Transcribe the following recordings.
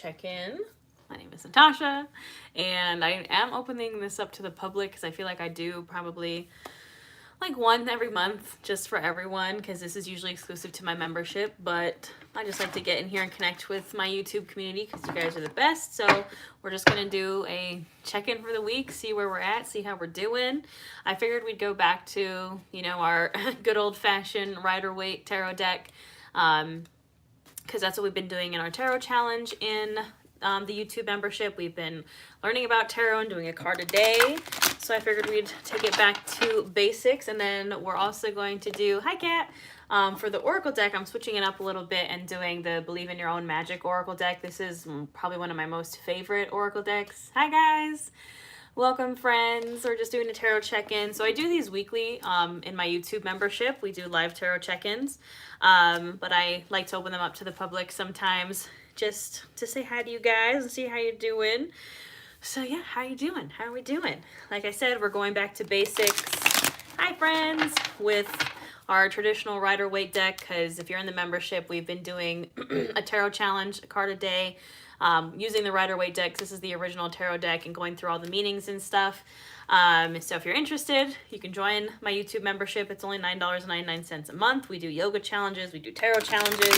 Check-in. My name is Natasha, and I am opening this up to the public because I feel like I do probably like one every month just for everyone, because this is usually exclusive to my membership, but I just like to get in here and connect with my YouTube community because you guys are the best. So we're just going to do a check-in for the week, see where we're at, see how we're doing. I figured we'd go back to, our good old-fashioned Rider-Waite tarot deck, because that's what we've been doing in our tarot challenge in the YouTube membership. We've been learning about tarot and doing a card a day. So I figured we'd take it back to basics. And then we're also going to do, hi Kat, for the Oracle deck, I'm switching it up a little bit and doing the Believe in Your Own Magic Oracle deck. This is probably one of my most favorite Oracle decks. Hi guys. Welcome friends. We're just doing a tarot check-in. So I do these weekly in my YouTube membership. We do live tarot check-ins, but I like to open them up to the public sometimes just to say hi to you guys and see how you're doing. So yeah, how you doing? How are we doing? Like I said, we're going back to basics. Hi friends, with our traditional Rider-Waite deck, because if you're in the membership, we've been doing a tarot challenge, a card a day, using the Rider-Waite deck. This is the original tarot deck and going through all the meanings and stuff. So if you're interested, you can join my YouTube membership. It's only $9.99 a month. We do yoga challenges, we do tarot challenges,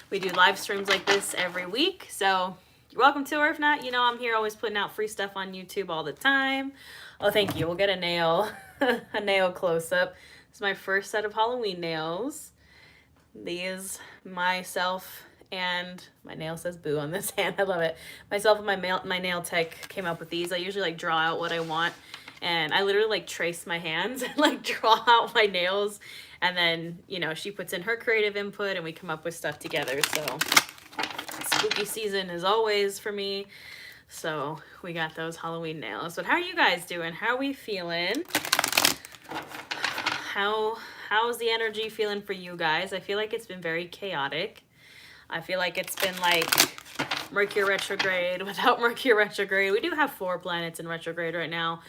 we do live streams like this every week. So you're welcome to, or if not, I'm here always putting out free stuff on YouTube all the time. Oh, thank you. We'll get a nail, a nail close-up. This is my first set of Halloween nails. These, myself, and my nail says boo on this hand. I love it. Myself and my nail tech came up with these. I usually draw out what I want, and I literally trace my hands and draw out my nails, and then she puts in her creative input and we come up with stuff together. So spooky season is always for me, so we got those Halloween nails. But how are you guys doing? How are we feeling? How's the energy feeling for you guys? I feel like it's been very chaotic. I feel like it's been Mercury retrograde without Mercury retrograde. We do have 4 planets in retrograde right now.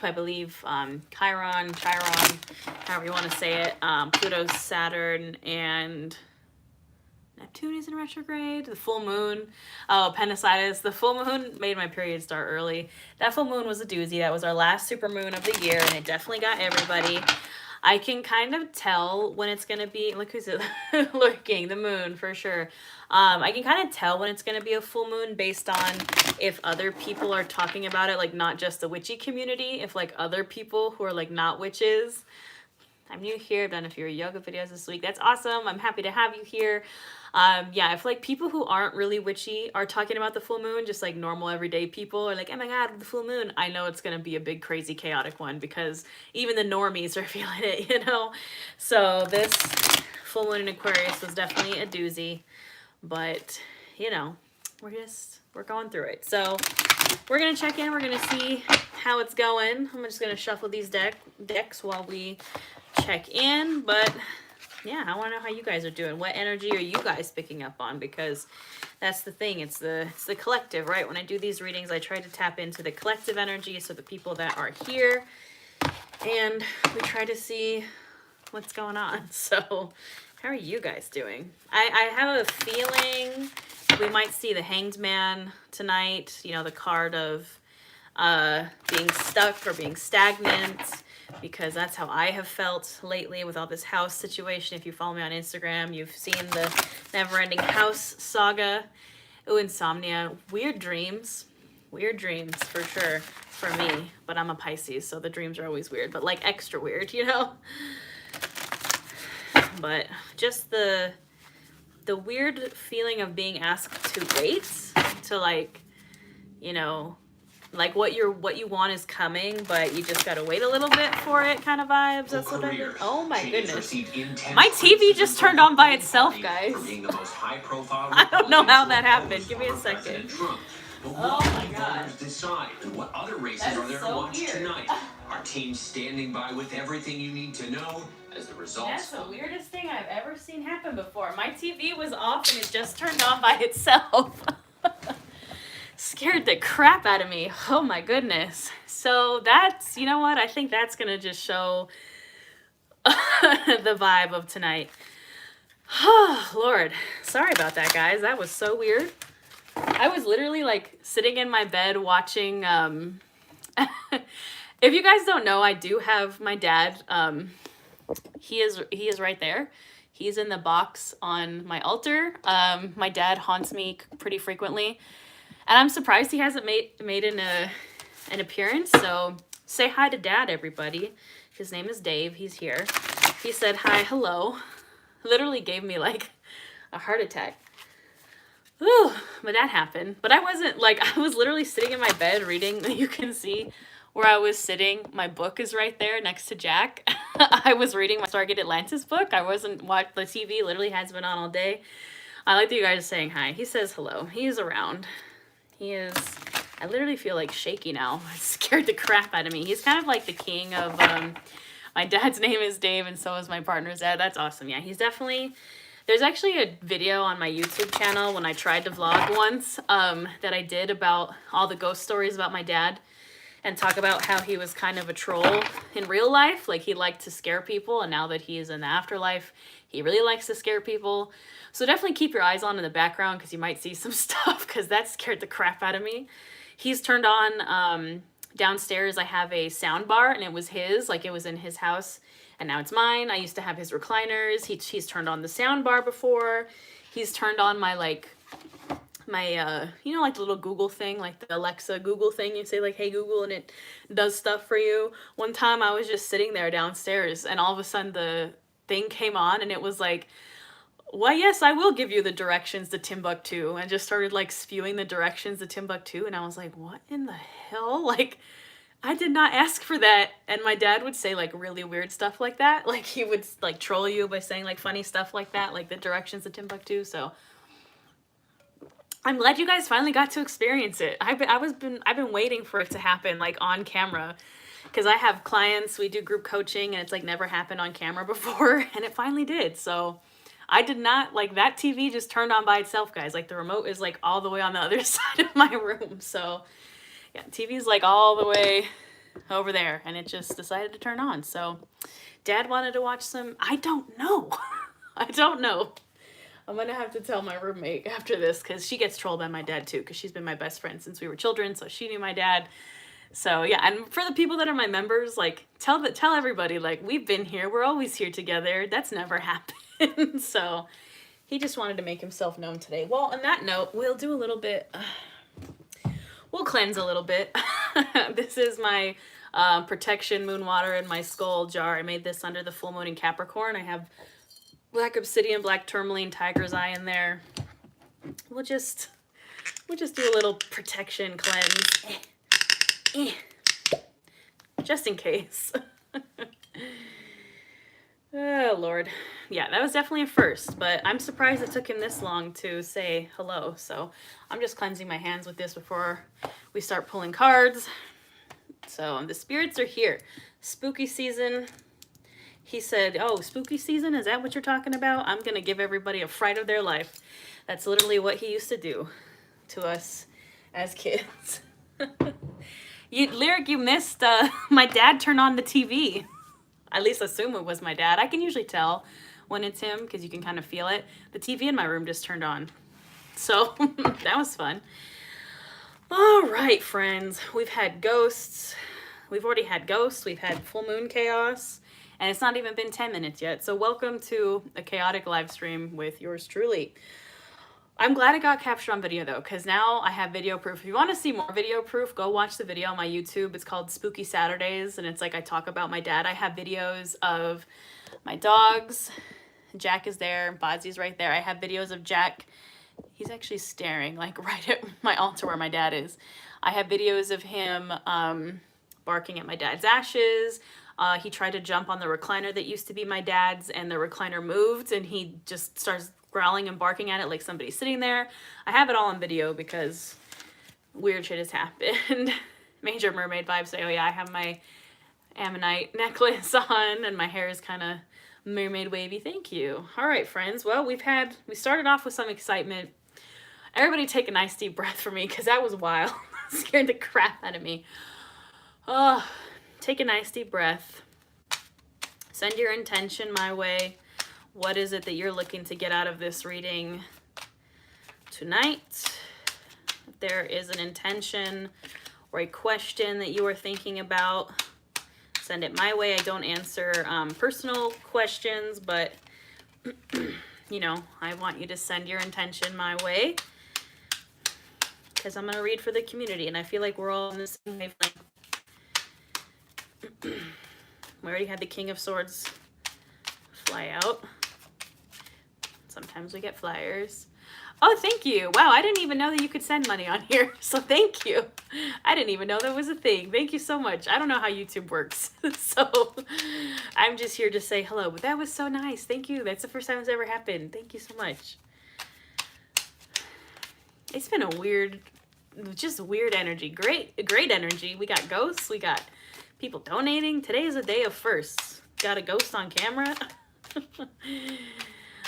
I believe Chiron, however you want to say it, Pluto, Saturn, and Neptune is in retrograde. The full moon, appendicitis. The full moon made my period start early. That full moon was a doozy. That was our last super moon of the year, and it definitely got everybody. I can kind of tell when it's going to be, look who's lurking, the moon for sure. I can kind of tell when it's going to be a full moon based on if other people are talking about it, not just the witchy community, if other people who are not witches. I'm new here, I've done a few yoga videos this week. That's awesome. I'm happy to have you here. Yeah, if people who aren't really witchy are talking about the full moon, just normal everyday people are oh my god, the full moon, I know it's gonna be a big crazy chaotic one, because even the normies are feeling it, So this full moon in Aquarius was definitely a doozy, but we're going through it. So we're gonna check in, we're gonna see how it's going. I'm just gonna shuffle these decks while we check in, but yeah, I want to know how you guys are doing. What energy are you guys picking up on? Because that's the thing. It's the collective, right? When I do these readings, I try to tap into the collective energy, so the people that are here, and we try to see what's going on. So how are you guys doing? I have a feeling we might see the Hanged Man tonight. The card of being stuck or being stagnant, because that's how I have felt lately with all this house situation. If you follow me on Instagram, you've seen the never-ending house saga. Oh, insomnia, weird dreams for sure for me, but I'm a Pisces, so the dreams are always weird, but extra weird, But just the weird feeling of being asked to wait, to what you want is coming, but you just gotta wait a little bit for it kind of vibes. That's what I did. Oh my goodness. My TV just turned on by itself, guys. I don't know how that happened. Give me a second. Oh my god. What other races are there to watch tonight? Our team standing by with everything you need to know as the results. That's the weirdest thing I've ever seen happen before. My TV was off and it just turned on by itself. Scared the crap out of me. Oh my goodness. So that's, what? I think that's going to just show the vibe of tonight. Oh, Lord. Sorry about that, guys. That was so weird. I was literally like sitting in my bed watching, if you guys don't know, I do have my dad. He is right there. He's in the box on my altar. My dad haunts me pretty frequently, and I'm surprised he hasn't made an appearance. So say hi to Dad, everybody. His name is Dave. He's here. He said hi, hello. Literally gave me like a heart attack. Ooh, but that happened. But I wasn't like, I was literally sitting in my bed reading. You can see where I was sitting. My book is right there next to Jack. I was reading my Stargate Atlantis book. I wasn't watching the TV. Literally has been on all day. I like that you guys are saying hi. He says hello. He is around. He is. I literally feel like shaky now. It scared the crap out of me. He's kind of like the king of. My dad's name is Dave, and so is my partner's dad. That's awesome. Yeah, he's definitely. There's actually a video on my YouTube channel when I tried to vlog once that I did about all the ghost stories about my dad and talk about how he was kind of a troll in real life. Like, he liked to scare people, and now that he is in the afterlife, he really likes to scare people. So definitely keep your eyes on in the background because you might see some stuff because that scared the crap out of me. He's turned on, downstairs I have a sound bar, and it was his, like it was in his house. And now it's mine. I used to have his recliners. He's turned on the sound bar before. He's turned on my, like, my, you know, like the little Google thing, like the Alexa Google thing. You say, like, hey, Google, and it does stuff for you. One time I was just sitting there downstairs, and all of a sudden the thing came on, and it was like, well, yes, I will give you the directions to Timbuktu. And just started, like, spewing the directions to Timbuktu. And I was like, what in the hell? Like, I did not ask for that. And my dad would say like really weird stuff like that. Like, he would like troll you by saying like funny stuff like that, like the directions to Timbuktu. So I'm glad you guys finally got to experience it. I've been waiting for it to happen like on camera because I have clients, we do group coaching, and it's like never happened on camera before, and it finally did. So I did not, like, that TV just turned on by itself, guys. Like, the remote is like all the way on the other side of my room. So yeah, TV's like all the way over there, and it just decided to turn on. So Dad wanted to watch some, I don't know. I don't know. I'm gonna have to tell my roommate after this because she gets trolled by my dad too, because she's been my best friend since we were children, so she knew my dad. So yeah, and for the people that are my members, like, tell everybody, like, we've been here, we're always here together. That's never happened. So he just wanted to make himself known today. Well, on that note, we'll do a little bit. We'll cleanse a little bit. This is my protection moon water in my skull jar. I made this under the full moon in Capricorn. I have black obsidian, black tourmaline, tiger's eye in there. We'll just do a little protection cleanse. Just in case. Oh, Lord. Yeah, that was definitely a first, but I'm surprised it took him this long to say hello. So I'm just cleansing my hands with this before we start pulling cards. So the spirits are here. Spooky season. He said, oh, spooky season? Is that what you're talking about? I'm going to give everybody a fright of their life. That's literally what he used to do to us as kids. Lyric, you missed my dad turned on the TV. At least assume it was my dad. I can usually tell when it's him because you can kind of feel it. The TV in my room just turned on. So that was fun. All right, friends. We've had ghosts. We've already had ghosts. We've had full moon chaos. And it's not even been 10 minutes yet. So welcome to a chaotic live stream with yours truly. I'm glad it got captured on video, though, because now I have video proof. If you want to see more video proof, go watch the video on my YouTube. It's called Spooky Saturdays, and it's like I talk about my dad. I have videos of my dogs. Jack is there. Bozzy's right there. I have videos of Jack. He's actually staring, like, right at my altar where my dad is. I have videos of him barking at my dad's ashes. He tried to jump on the recliner that used to be my dad's, and the recliner moved, and he just starts growling and barking at it like somebody's sitting there. I have it all on video because weird shit has happened. Major mermaid vibes say, oh yeah, I have my ammonite necklace on and my hair is kind of mermaid wavy. Thank you. All right, friends. Well, we started off with some excitement. Everybody take a nice deep breath for me because that was wild. Scared the crap out of me. Oh, take a nice deep breath. Send your intention my way. What is it that you're looking to get out of this reading tonight? there is an intention or a question that you are thinking about, send it my way. I don't answer personal questions, but you know, I want you to send your intention my way because I'm going to read for the community, and I feel like we're all in the same wavelength. We already had the King of Swords fly out. Sometimes we get flyers. Oh, thank you. Wow, I didn't even know that you could send money on here. So thank you. I didn't even know that was a thing. Thank you so much. I don't know how YouTube works. So I'm just here to say hello. But that was so nice. Thank you. That's the first time it's ever happened. Thank you so much. It's been a weird, just weird energy. Great energy. We got ghosts. We got people donating. Today is a day of firsts. Got a ghost on camera.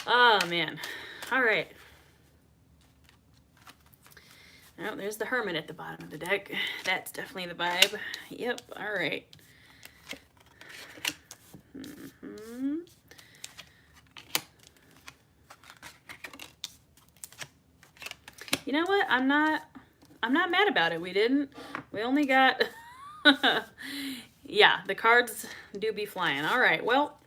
Oh, man. All right. Oh, there's the Hermit at the bottom of the deck. That's definitely the vibe. Yep, all right. You know what? I'm not mad about it. We only got yeah, the cards do be flying. All right. Well,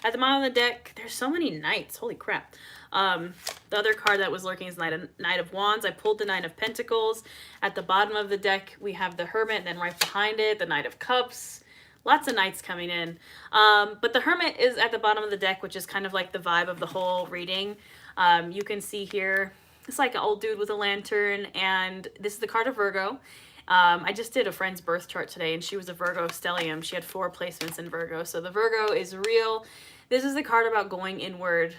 at the bottom of the deck, there's so many knights. Holy crap. The other card that was lurking is Knight of Wands. I pulled the Knight of Pentacles. At the bottom of the deck, we have the Hermit, and then right behind it, the Knight of Cups. Lots of knights coming in. But the Hermit is at the bottom of the deck, which is kind of like the vibe of the whole reading. You can see here, it's like an old dude with a lantern, and this is the card of Virgo. I just did a friend's birth chart today, and she was a Virgo stellium. She had 4 placements in Virgo. So the Virgo is real. This is the card about going inward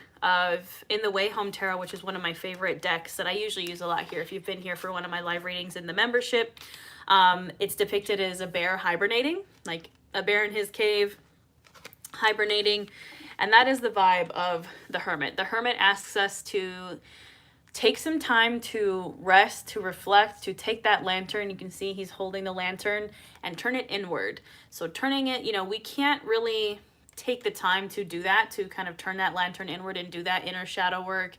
in the Way Home Tarot, which is one of my favorite decks that I usually use a lot here. If you've been here for one of my live readings in the membership, it's depicted as a bear hibernating, like a bear in his cave hibernating. And that is the vibe of the Hermit. The Hermit asks us to take some time to rest, to reflect, to take that lantern. You can see he's holding the lantern and turn it inward. So turning it, you know, we can't really take the time to do that, to kind of turn that lantern inward and do that inner shadow work,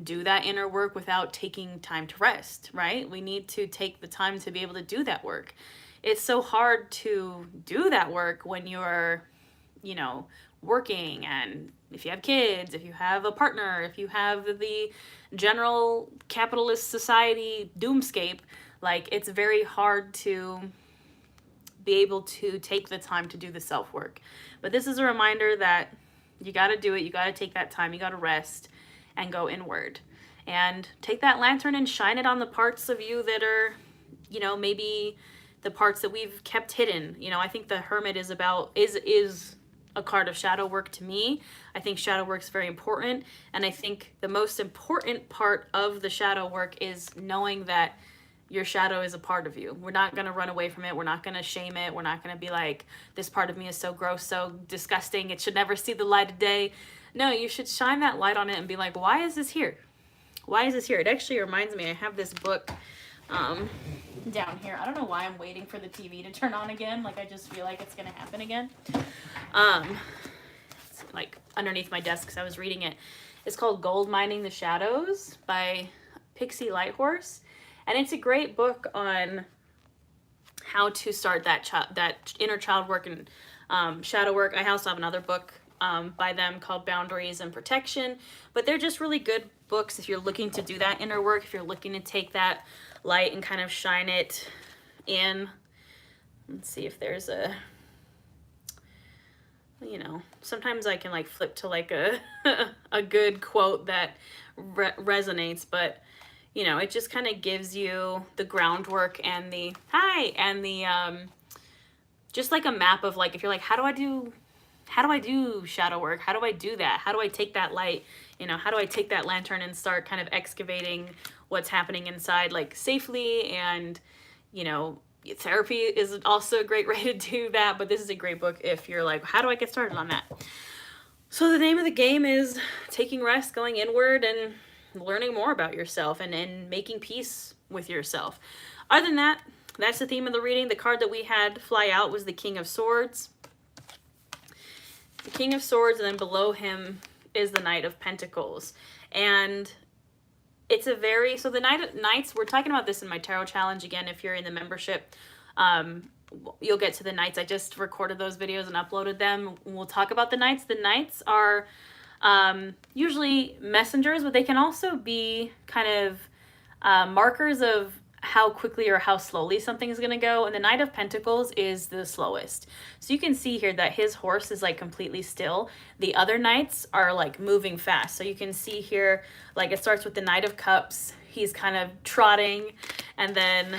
do that inner work without taking time to rest, right? We need to take the time to be able to do that work. It's so hard to do that work when you're, you know, working, and if you have kids, if you have a partner, if you have the general capitalist society doomscape, like it's very hard to be able to take the time to do the self-work. But this is a reminder that you got to do it. You got to take that time. You got to rest and go inward and take that lantern and shine it on the parts of you that are, you know, maybe the parts that we've kept hidden. You know, I think the Hermit is a card of shadow work to me. I think shadow work is very important. And I think the most important part of the shadow work is knowing that your shadow is a part of you. We're not going to run away from it. We're not going to shame it. We're not going to be like, this part of me is so gross, so disgusting, it should never see the light of day. No, you should shine that light on it and be like, why is this here? Why is this here? It actually reminds me, I have this book down here. I don't know why I'm waiting for the TV to turn on again. Like, I just feel like it's going to happen again. It's like underneath my desk because I was reading it. It's called Gold Mining the Shadows by Pixie Lighthorse. And it's a great book on how to start that inner child work and shadow work. I also have another book by them called Boundaries and Protection. But they're just really good books if you're looking to do that inner work, if you're looking to take that light and kind of shine it in. Let's see if there's a, you know, sometimes I can like flip to like a a good quote that resonates, but you know, it just kind of gives you the groundwork and the just like a map of like, if you're like, how do I do shadow work? How do I do that? How do I take that light? You know, how do I take that lantern and start kind of excavating what's happening inside, like safely? And, you know, therapy is also a great way to do that. But this is a great book if you're like, how do I get started on that? So the name of the game is taking rest, going inward, and learning more about yourself and making peace with yourself. Other than that, that's the theme of the reading. The card that we had fly out was the King of Swords. The King of Swords, and then below him is the Knight of Pentacles. And it's a very, so the nights, we're talking about this in my tarot challenge again. If you're in the membership, you'll get to the nights. I just recorded those videos and uploaded them. We'll talk about the nights. The nights are usually messengers, but they can also be kind of markers of how quickly or how slowly something is going to go. And the Knight of Pentacles is the slowest. So you can see here that his horse is like completely still. The other knights are like moving fast. So you can see here, like it starts with the Knight of Cups. He's kind of trotting, and then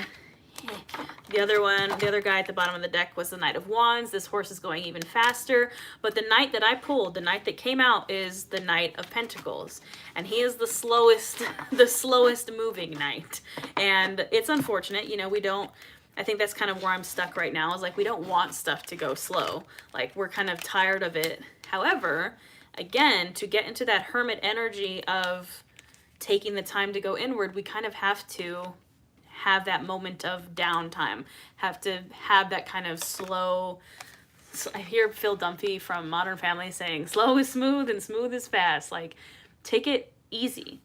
the other guy at the bottom of the deck was the Knight of Wands. This horse is going even faster. But the knight that I pulled, the knight that came out, is the Knight of Pentacles. And he is the slowest moving knight. And it's unfortunate, you know, I think that's kind of where I'm stuck right now, is like we don't want stuff to go slow. Like we're kind of tired of it. However, again, to get into that hermit energy of taking the time to go inward, we kind of have to have that moment of downtime, have to have that kind of slow. I hear Phil Dunphy from Modern Family saying, slow is smooth and smooth is fast. Like, take it easy.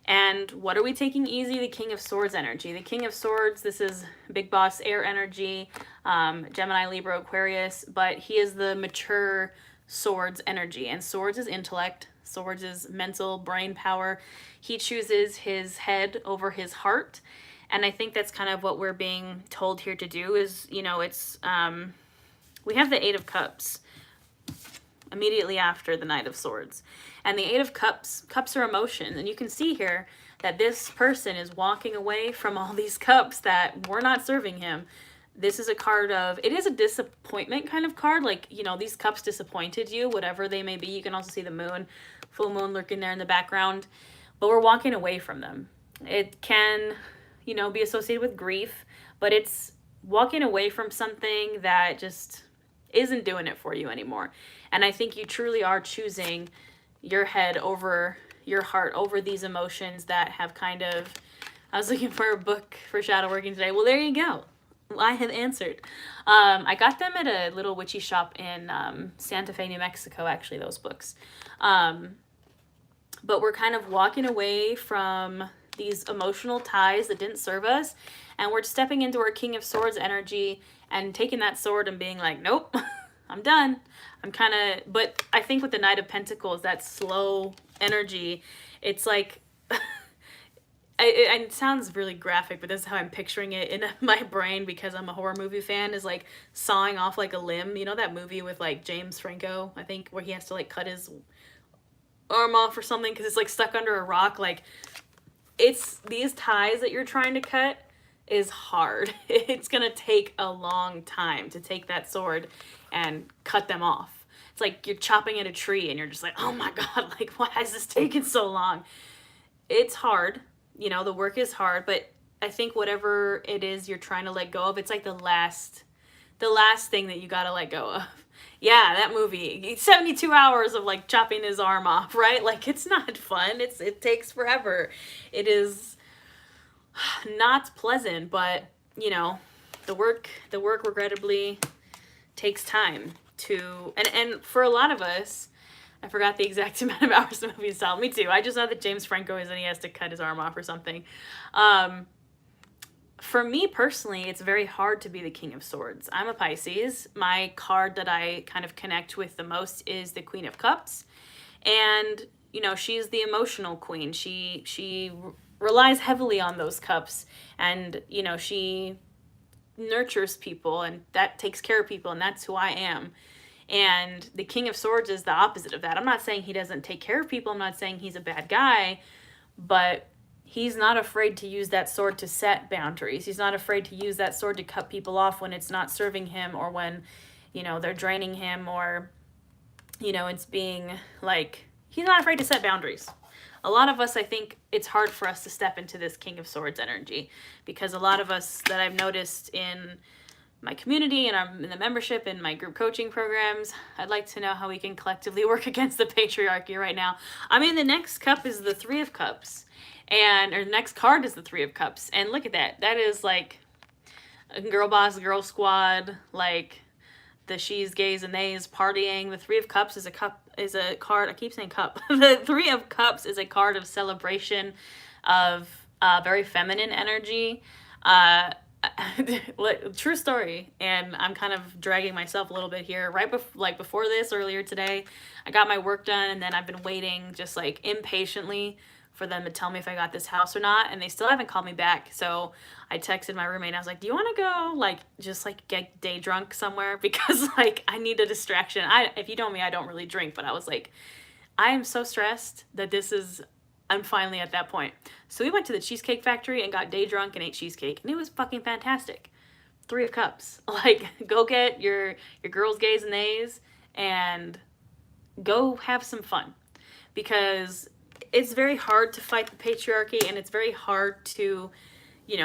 And what are we taking easy? The King of Swords energy. The King of Swords, this is big boss air energy, Gemini, Libra, Aquarius, but he is the mature swords energy. And swords is intellect. Swords is mental, brain power. He chooses his head over his heart. And I think that's kind of what we're being told here to do is, you know, it's, we have the Eight of Cups immediately after the Knight of Swords. And the Eight of Cups are emotions. And you can see here that this person is walking away from all these cups that were not serving him. This is a card of, it is a disappointment kind of card. Like, you know, these cups disappointed you, whatever they may be. You can also see the moon, full moon lurking there in the background. But we're walking away from them. It can, you know, be associated with grief, but it's walking away from something that just isn't doing it for you anymore. And I think you truly are choosing your head over your heart, over these emotions that have kind of, I was looking for a book for shadow working today. Well, there you go. I have answered. I got them at a little witchy shop in Santa Fe, New Mexico, actually, those books. But we're kind of walking away from these emotional ties that didn't serve us, and we're stepping into our King of Swords energy and taking that sword and being like, nope, I'm done. But I think with the Knight of Pentacles, that slow energy, it's like, it sounds really graphic, but this is how I'm picturing it in my brain because I'm a horror movie fan, is like sawing off like a limb. You know that movie with like James Franco, I think, where he has to like cut his arm off or something because it's like stuck under a rock. Like, it's these ties that you're trying to cut is hard. It's gonna take a long time to take that sword and cut them off. It's like you're chopping at a tree and you're just like, oh my God, like why has this taken so long? It's hard, you know, the work is hard, but I think whatever it is you're trying to let go of, it's like the last thing that you gotta let go of. Yeah, that movie, 72 hours of like chopping his arm off, right? Like, it's not fun. It takes forever. It is not pleasant, but you know, the work regrettably takes time to, and for a lot of us, I forgot the exact amount of hours the movie is out. Me too. I just know that James Franco is and he has to cut his arm off or something. For me personally, it's very hard to be the King of Swords. I'm a Pisces. My card that I kind of connect with the most is the Queen of Cups. And, you know, she's the emotional queen. She relies heavily on those cups. And, you know, she nurtures people and that takes care of people. And that's who I am. And the King of Swords is the opposite of that. I'm not saying he doesn't take care of people. I'm not saying he's a bad guy. But he's not afraid to use that sword to set boundaries. He's not afraid to use that sword to cut people off when it's not serving him or when, you know, they're draining him or, you know, it's being like, he's not afraid to set boundaries. A lot of us, I think it's hard for us to step into this King of Swords energy because a lot of us that I've noticed in my community and I'm in the membership and my group coaching programs, I'd like to know how we can collectively work against the patriarchy right now. I mean, the next cup is the Three of Cups. Or the next card is the Three of Cups. And look at that. That is like a girl boss, girl squad, like the she's, gays, and theys partying. The Three of Cups is a card. I keep saying cup. The Three of Cups is a card of celebration, of very feminine energy. Uh, True story, and I'm kind of dragging myself a little bit here. Before this, earlier today, I got my work done, and then I've been waiting just like impatiently for them to tell me if I got this house or not, and they still haven't called me back. So I texted my roommate and I was like, "Do you want to go like just like get day drunk somewhere because like I need a distraction." If you know me, I don't really drink, but I was like, I am so stressed that I'm finally at that point. So we went to the Cheesecake Factory and got day drunk and ate cheesecake, and it was fucking fantastic. 3 of Cups. Like, go get your girls' gays and nays and go have some fun, because it's very hard to fight the patriarchy, and it's very hard to,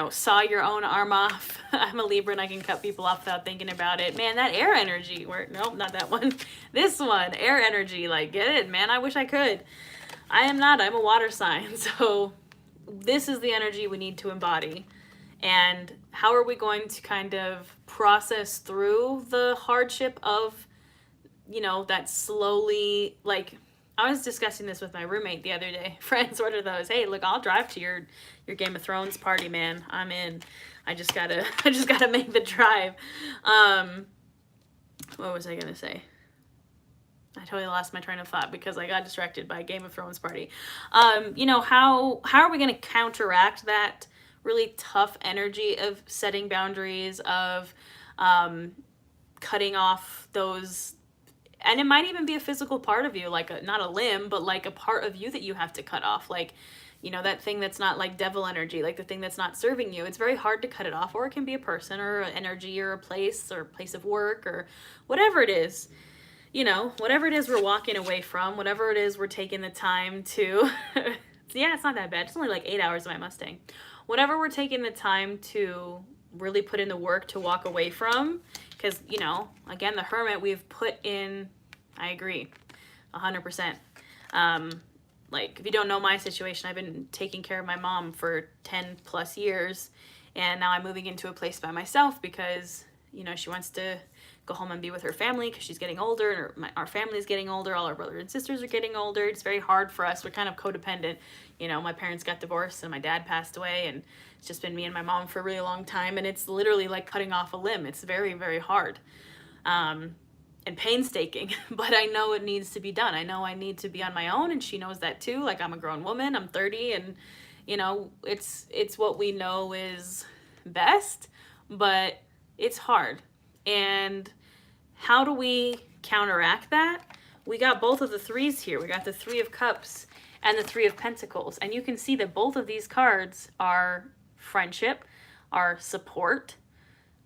saw your own arm off. I'm a Libra and I can cut people off without thinking about it. Man, that air energy, nope, not that one. This one, air energy, like, get it, man. I wish I could. I am not. I'm a water sign. So this is the energy we need to embody. And how are we going to kind of process through the hardship of, that slowly, like, I was discussing this with my roommate the other day. Friends, what are those? Hey, look, I'll drive to your Game of Thrones party, man. I'm in. I just gotta make the drive. What was I gonna say? I totally lost my train of thought because I got distracted by a Game of Thrones party. How are we gonna counteract that really tough energy of setting boundaries, of cutting off those, and it might even be a physical part of you, like not a limb, but like a part of you that you have to cut off, like, that thing that's not like devil energy, like the thing that's not serving you. It's very hard to cut it off, or it can be a person or an energy or a place of work or whatever it is. Whatever it is we're walking away from, whatever it is we're taking the time to, yeah, it's not that bad. It's only like 8 hours of my Mustang. Whatever we're taking the time to really put in the work to walk away from, because, again, the Hermit, we've put in, I agree, 100%. Like, if you don't know my situation, I've been taking care of my mom for 10 plus years, and now I'm moving into a place by myself because, she wants to go home and be with her family because she's getting older, and our family's getting older, all our brothers and sisters are getting older. It's very hard for us. We're kind of codependent. My parents got divorced and my dad passed away, and it's just been me and my mom for a really long time, and it's literally like cutting off a limb. It's very, very hard. And painstaking, but I know it needs to be done. I know I need to be on my own, and she knows that too. Like, I'm a grown woman, I'm 30, and it's what we know is best, but it's hard. And how do we counteract that? We got both of the threes here. We got the 3 of Cups and the 3 of Pentacles, and you can see that both of these cards are friendship, are support,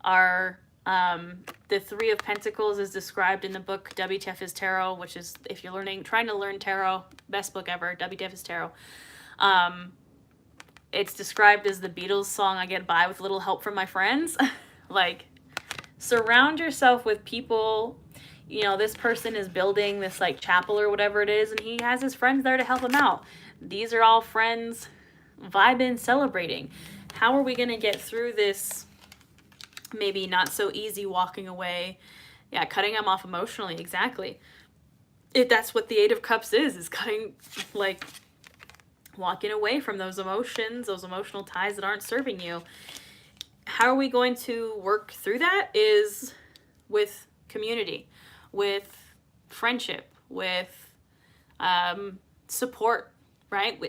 are the 3 of Pentacles is described in the book WTF is Tarot, which is, if you're trying to learn tarot, best book ever, WTF is Tarot. It's described as the Beatles song, I Get By with Little Help from My Friends. Like, surround yourself with people. This person is building this like chapel or whatever it is, and he has his friends there to help him out. These are all friends vibing, celebrating. How are we going to get through this maybe not so easy walking away? Yeah, cutting them off emotionally, exactly. If that's what the 8 of Cups is cutting, like, walking away from those emotions, those emotional ties that aren't serving you. How are we going to work through that is with community, with friendship, with support, right?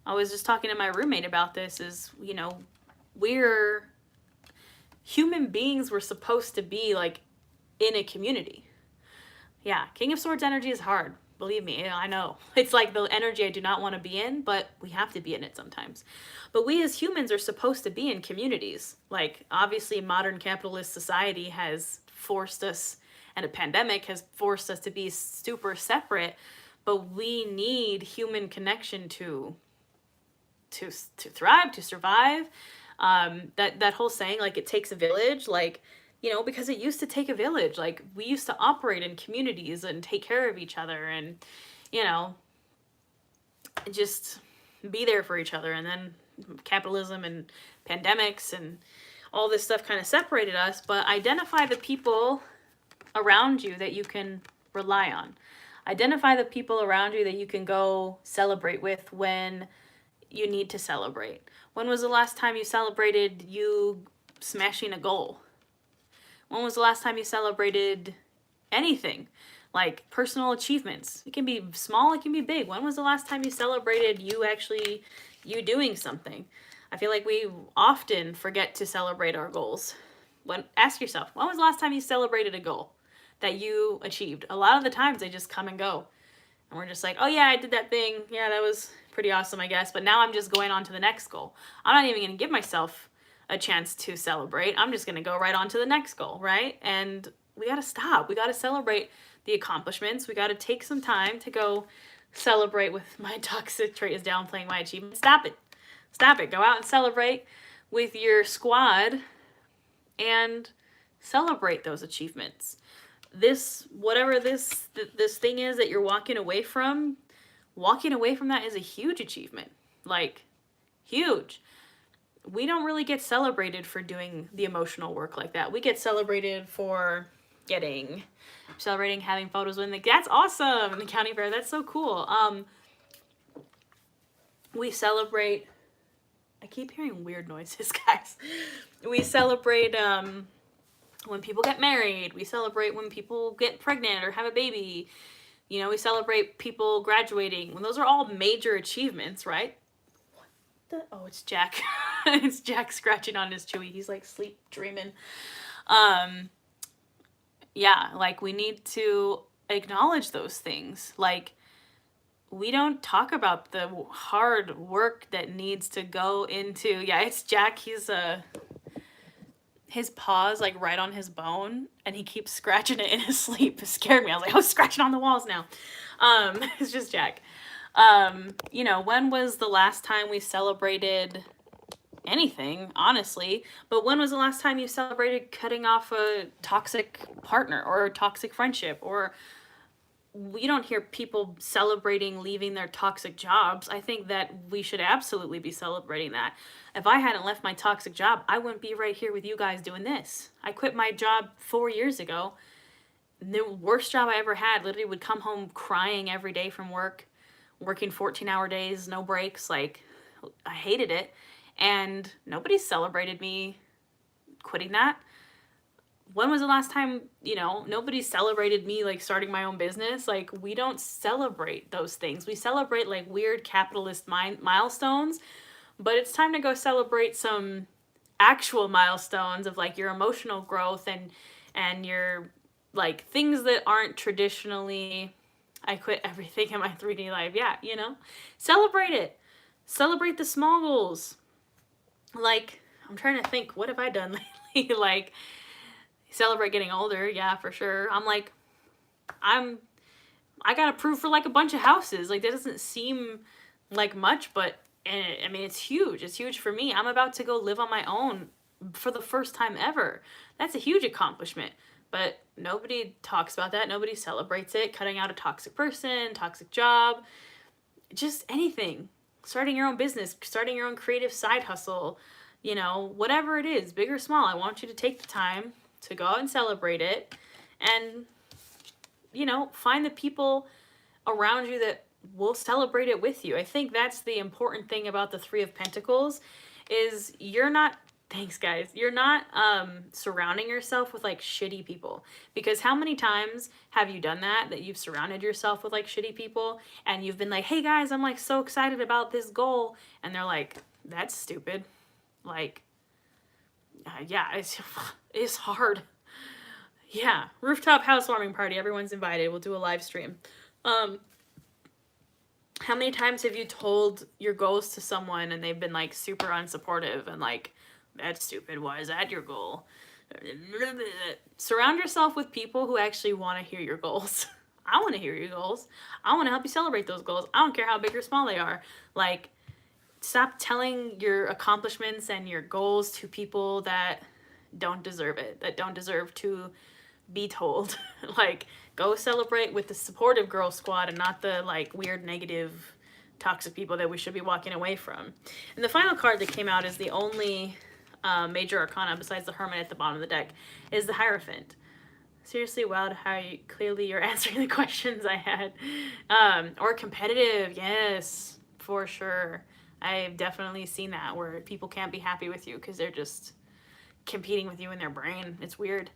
I was just talking to my roommate about this, is, we're human beings. We're supposed to be like in a community. Yeah, King of Swords energy is hard. Believe me, I know. It's like the energy I do not want to be in, but we have to be in it sometimes. But we as humans are supposed to be in communities. Like, obviously, modern capitalist society has forced us, and a pandemic has forced us to be super separate, but we need human connection to thrive, to survive. That whole saying, like, it takes a village, like, because it used to take a village. Like, we used to operate in communities and take care of each other and, just be there for each other. And then capitalism and pandemics and all this stuff kind of separated us. But identify the people around you that you can rely on. Identify the people around you that you can go celebrate with when you need to celebrate? When was the last time you celebrated you smashing a goal? When was the last time you celebrated anything? Like personal achievements. It can be small, it can be big. When was the last time you celebrated you doing something? I feel like we often forget to celebrate our goals. Ask yourself, when was the last time you celebrated a goal that you achieved? A lot of the times they just come and go. And we're just like, oh yeah, I did that thing. Yeah, that was pretty awesome, I guess. But now I'm just going on to the next goal. I'm not even going to give myself a chance to celebrate. I'm just going to go right on to the next goal, right? And we got to stop. We got to celebrate the accomplishments. We got to take some time to go celebrate with my toxic trait is downplaying my achievement. Stop it. Stop it. Go out and celebrate with your squad and celebrate those achievements. Whatever this thing is that you're walking away from that is a huge achievement. Like, huge. We don't really get celebrated for doing the emotional work like that. We get celebrated for celebrating having photos with, like, that's awesome in the county fair. That's so cool. We celebrate, I keep hearing weird noises, guys. We celebrate when people get married. We celebrate when people get pregnant or have a baby. You know, we celebrate people graduating. When those are all major achievements, right? Oh, it's Jack. It's Jack scratching on his Chewy. He's like sleep dreaming. Yeah, like we need to acknowledge those things. Like, we don't talk about the hard work that needs to go into, yeah, it's Jack. He's his paw's like right on his bone and he keeps scratching it in his sleep. It scared me. I was like, I was scratching on the walls now. It's just Jack. You know, when was the last time we celebrated anything, honestly? But when was the last time you celebrated cutting off a toxic partner or a toxic friendship? Or we don't hear people celebrating leaving their toxic jobs. I think that we should absolutely be celebrating that. If I hadn't left my toxic job, I wouldn't be right here with you guys doing this. I quit my job 4 years ago. The worst job I ever had. Literally would come home crying every day from work, working 14-hour days, no breaks. Like, I hated it. And nobody celebrated me quitting that. When was the last time, you know, nobody celebrated me like starting my own business? Like, we don't celebrate those things. We celebrate like weird capitalist milestones, but it's time to go celebrate some actual milestones of like your emotional growth and your like things that aren't traditionally, I quit everything in my 3D life. Yeah, you know, celebrate it. Celebrate the small goals. Like, I'm trying to think, what have I done lately? Like, celebrate getting older. Yeah, for sure. I'm like, I got approved for like a bunch of houses. Like, that doesn't seem like much, but I mean, it's huge. It's huge for me. I'm about to go live on my own for the first time ever. That's a huge accomplishment. But nobody talks about that. Nobody celebrates it. Cutting out a toxic person, toxic job, just anything. Starting your own business, starting your own creative side hustle, you know, whatever it is, big or small. I want you to take the time to go out and celebrate it and, you know, find the people around you that will celebrate it with you. I think that's the important thing about the Three of Pentacles is you're not, thanks guys, you're not surrounding yourself with like shitty people. Because how many times have you done that you've surrounded yourself with like shitty people and you've been like, hey guys, I'm like so excited about this goal, and they're like, that's stupid. Like, yeah, it's hard. Yeah, rooftop housewarming party, everyone's invited. We'll do a live stream. How many times have you told your goals to someone and they've been like super unsupportive and like, that's stupid, why is that your goal? Surround yourself with people who actually want to hear your goals. I want to hear your goals. I want to help you celebrate those goals. I don't care how big or small they are. Like, stop telling your accomplishments and your goals to people that don't deserve it, that don't deserve to be told. Like, go celebrate with the supportive girl squad and not the like weird negative toxic people that we should be walking away from. And the final card that came out is the only major arcana besides the Hermit at the bottom of the deck is the Hierophant. Seriously, wow, how clearly you're answering the questions I had. Or competitive, yes, for sure. I've definitely seen that where people can't be happy with you because they're just competing with you in their brain. It's weird.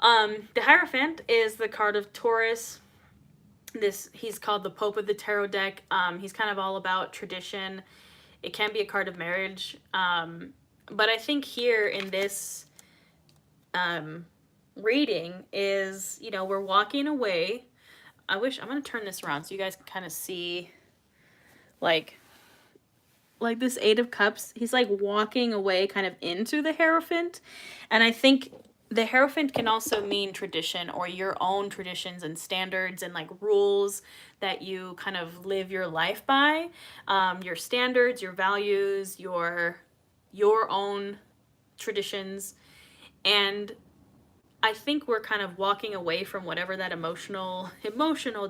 The Hierophant is the card of Taurus. He's called the Pope of the Tarot deck. He's kind of all about tradition. It can be a card of marriage. But I think here in this reading is, we're walking away. I'm going to turn this around so you guys can kind of see, like this Eight of Cups. He's like walking away kind of into the Hierophant. And I think the Hierophant can also mean tradition, or your own traditions and standards and like rules that you kind of live your life by. Your standards, your values, your own traditions. And I think we're kind of walking away from whatever that emotional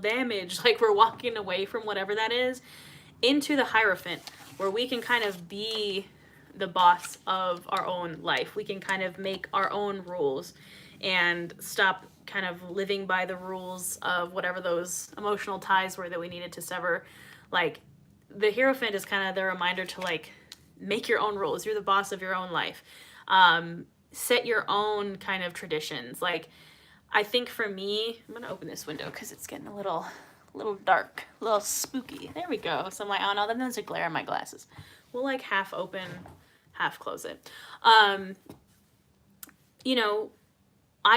damage, like we're walking away from whatever that is into the Hierophant, where we can kind of be the boss of our own life. We can kind of make our own rules and stop kind of living by the rules of whatever those emotional ties were that we needed to sever. Like, the Hierophant is kind of the reminder to like make your own rules. You're the boss of your own life. Set your own kind of traditions. Like, I think for me, I'm gonna open this window because it's getting a little dark, a little spooky. There we go. So I'm like, oh no, then there's a glare in my glasses. We'll like half open, half close it. I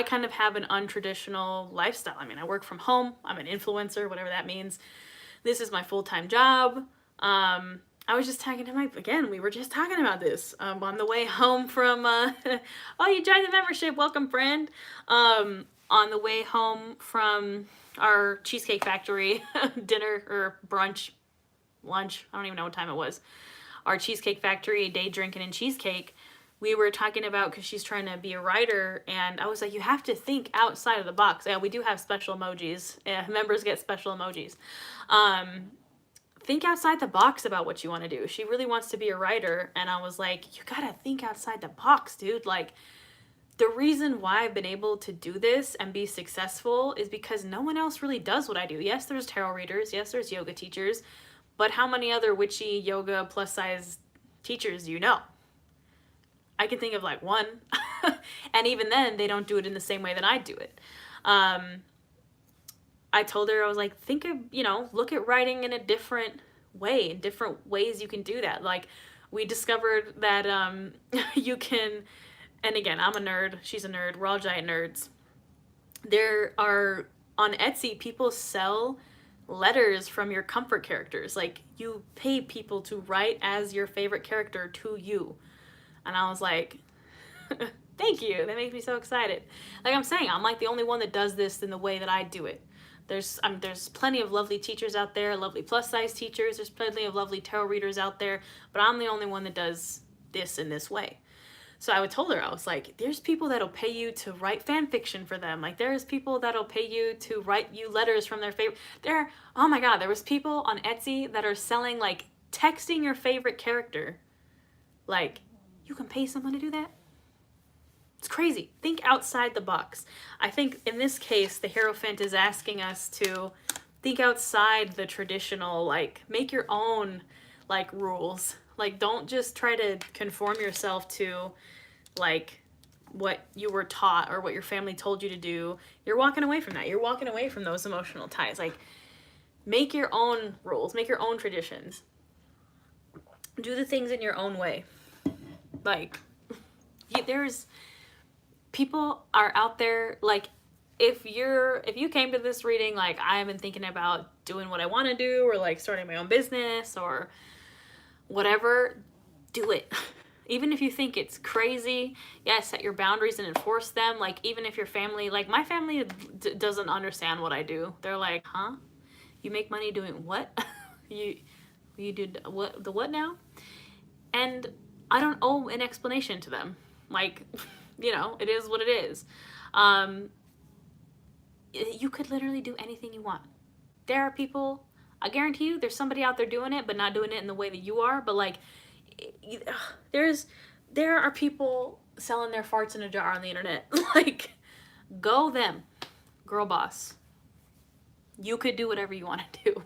kind of have an untraditional lifestyle. I mean, I work from home. I'm an influencer, whatever that means. This is my full-time job. I was just talking to we were just talking about this on the way home from, oh, you joined the membership. Welcome, friend. On the way home from our Cheesecake Factory dinner or brunch, lunch, I don't even know what time it was. Our Cheesecake Factory day drinking and cheesecake. We were talking about, because she's trying to be a writer, and I was like, you have to think outside of the box. Yeah, we do have special emojis. Yeah, members get special emojis. Think outside the box about what you want to do. She really wants to be a writer, and I was like, you gotta think outside the box, dude. Like, the reason why I've been able to do this and be successful is because no one else really does what I do. Yes, there's tarot readers. Yes, there's yoga teachers. But how many other witchy yoga plus size teachers do you know? I can think of like one. And even then, they don't do it in the same way that I do it. I told her, I was like, think of, look at writing in a different way, in different ways you can do that. Like, we discovered that you can, and again, I'm a nerd, she's a nerd, we're all giant nerds. There are, on Etsy, people sell letters from your comfort characters. Like, you pay people to write as your favorite character to you. And I was like, thank you. That makes me so excited. Like I'm saying, I'm like the only one that does this in the way that I do it. There's plenty of lovely teachers out there, lovely plus size teachers. There's plenty of lovely tarot readers out there, but I'm the only one that does this in this way. So I told her, I was like, there's people that'll pay you to write fan fiction for them. Like, there's people that'll pay you to write you letters from their favorite. Oh my God, there was people on Etsy that are selling, like, texting your favorite character. Like, you can pay someone to do that? It's crazy. Think outside the box. I think in this case, the Hierophant is asking us to think outside the traditional, like, make your own, like, rules. Like, don't just try to conform yourself to, like, what you were taught or what your family told you to do. You're walking away from that. You're walking away from those emotional ties. Like, make your own rules. Make your own traditions. Do the things in your own way. Like, there's people are out there, like, if you came to this reading, like, I've been thinking about doing what I want to do, or like starting my own business or whatever, do it. Even if you think it's crazy, yeah, set your boundaries and enforce them. Like, even if your family, like, my family doesn't understand what I do. They're like, huh? You make money doing what? you do what, the what now? And I don't owe an explanation to them. Like, it is what it is. You could literally do anything you want. There are people, I guarantee you, there's somebody out there doing it, but not doing it in the way that you are. But like, there are people selling their farts in a jar on the internet. Like, go them, girl boss. You could do whatever you want to do.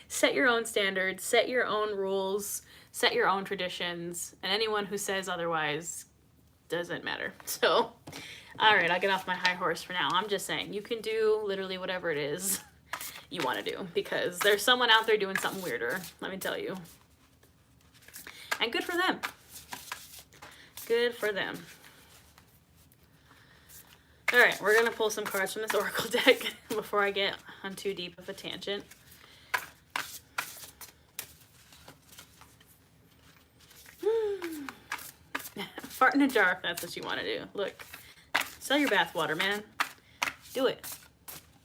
Set your own standards, set your own rules, set your own traditions, and anyone who says otherwise doesn't matter. So, all right, I'll get off my high horse for now. I'm just saying, you can do literally whatever it is you want to do, because there's someone out there doing something weirder, let me tell you. And good for them. Good for them. All right, we're going to pull some cards from this Oracle deck before I get on too deep of a tangent. Fart in a jar if that's what you want to do. Look, sell your bathwater, man. Do it.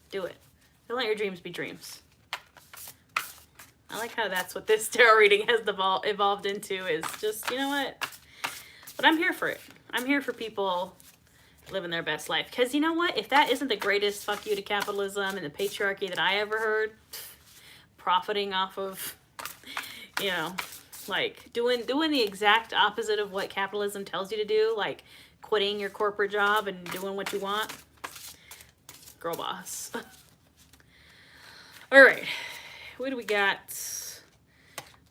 Do it. Don't let your dreams be dreams. I like how that's what this tarot reading has evolved into, is just, you know what? But I'm here for it. I'm here for people living their best life. Because you know what? If that isn't the greatest fuck you to capitalism and the patriarchy that I ever heard, profiting off of, you know, like doing the exact opposite of what capitalism tells you to do, like quitting your corporate job and doing what you want. Girl boss. All right. What do we got?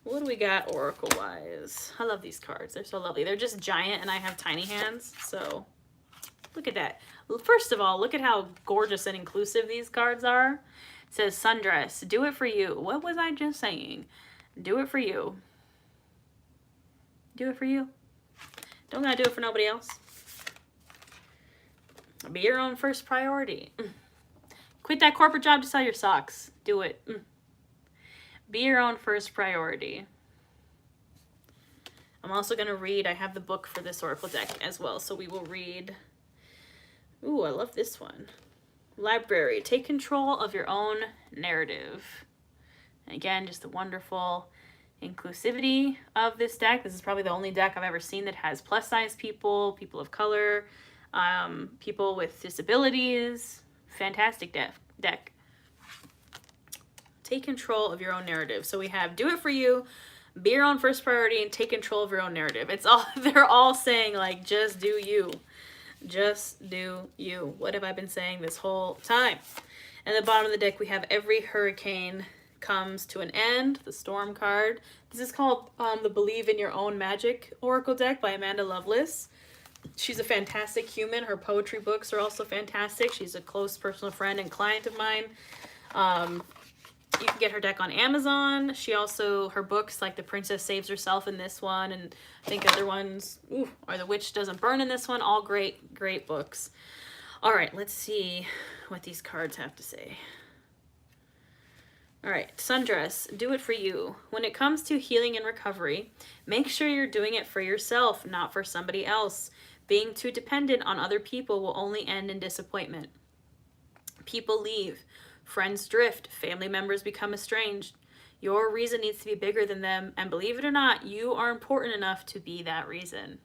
What do we got Oracle-wise? I love these cards. They're so lovely. They're just giant and I have tiny hands. So look at that. First of all, look at how gorgeous and inclusive these cards are. It says sundress. Do it for you. What was I just saying? Do it for you. Do it for you. Don't gotta do it for nobody else. Be your own first priority. Quit that corporate job to sell your socks. Do it. Be your own first priority. I'm also going to read, I have the book for this Oracle deck as well, so we will read. Ooh, I love this one. Library. Take control of your own narrative. And again, just the wonderful inclusivity of this deck. This is probably the only deck I've ever seen that has plus size people, people of color, people with disabilities. Fantastic deck. Take control of your own narrative. So we have do it for you, be your own first priority, and take control of your own narrative. It's all, they're all saying like, just do you. Just do you. What have I been saying this whole time? And at the bottom of the deck, we have every hurricane comes to an end, the storm card. This is called the Believe in Your Own Magic Oracle deck by Amanda Lovelace. She's a fantastic human. Her poetry books are also fantastic. She's a close personal friend and client of mine. You can get her deck on Amazon. She also, her books, like The Princess Saves Herself in this one, and I think other ones, or The Witch Doesn't Burn in this one. All great, great books. All right, let's see what these cards have to say. All right, sundress, do it for you. When it comes to healing and recovery, make sure you're doing it for yourself, not for somebody else. Being too dependent on other people will only end in disappointment. People leave. Friends drift, family members become estranged. Your reason needs to be bigger than them, and believe it or not, you are important enough to be that reason.